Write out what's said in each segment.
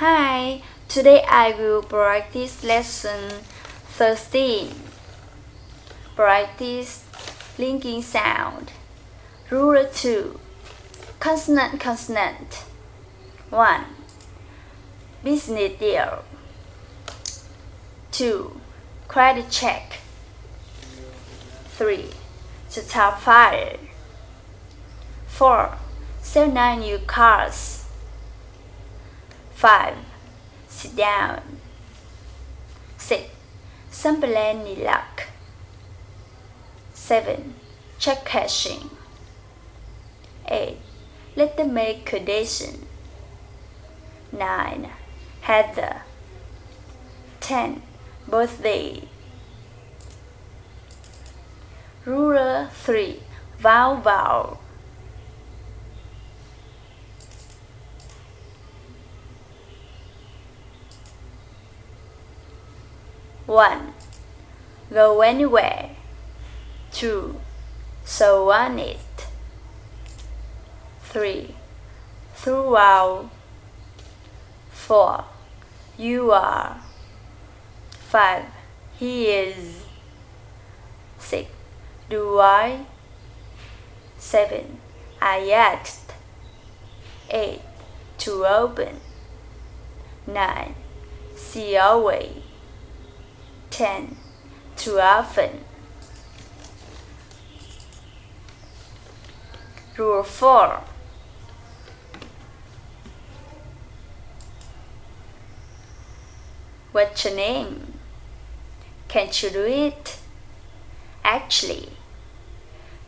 Hi, today I will practice lesson 13. Practice linking sound. Rule 2. Consonant. 1. Business deal. 2. Credit check. 3. Start fire. 4. Sell 9 new cars. 5. Sit down. 6. Some any luck. 7. Check cashing. 8. Let them make condition. 9. Heather. 10. Birthday. Rule 3. Vowel. 1. Go anywhere. 2. So on it. 3. Throughout. 4. You are. 5. He is. 6. Do I? 7. I asked. 8. To open. 9. See always. 10. Too often. Rule 4. What's your name? Can't you do it? Actually,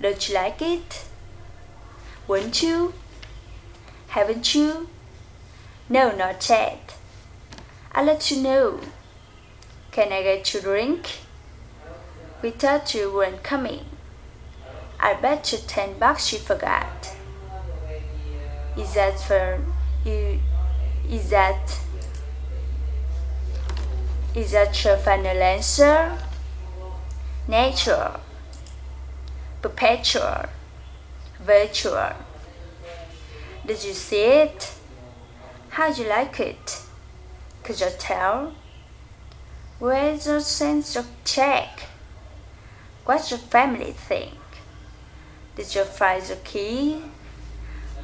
don't you like it? Won't you? Haven't you? No, not yet. I'll let you know. Can I get you a drink? We thought you weren't coming. I bet you $10 you forgot. Is that for you? Is that your final answer? Natural, perpetual, virtual. Did you see it? How'd you like it? Could you tell? Where's your sense of check? What's your family think? Did you find your key?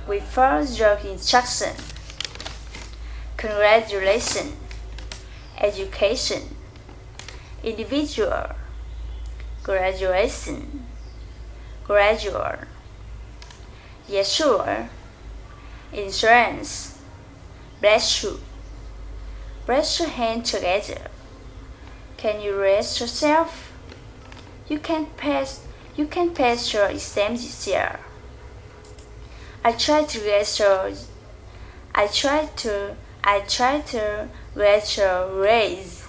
We followed your instruction. Congratulations. Education. Individual. Graduation. Gradual. Yes, sure. Insurance. Bless you. Press your hand together. Can you rest yourself? You can pass your exam this year. I tried to get your raise.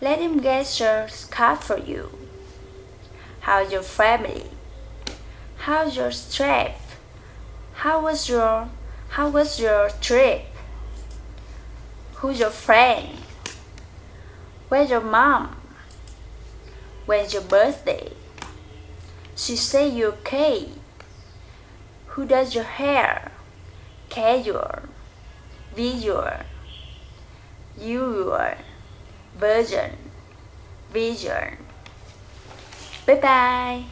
Let him get your card for you. How's your family? How's your trip? How was your trip? Who's your friend? Where's your mom? When's your birthday? She say you okay. Who does your hair? Casual, visual, usual, virgin, vision. Bye bye.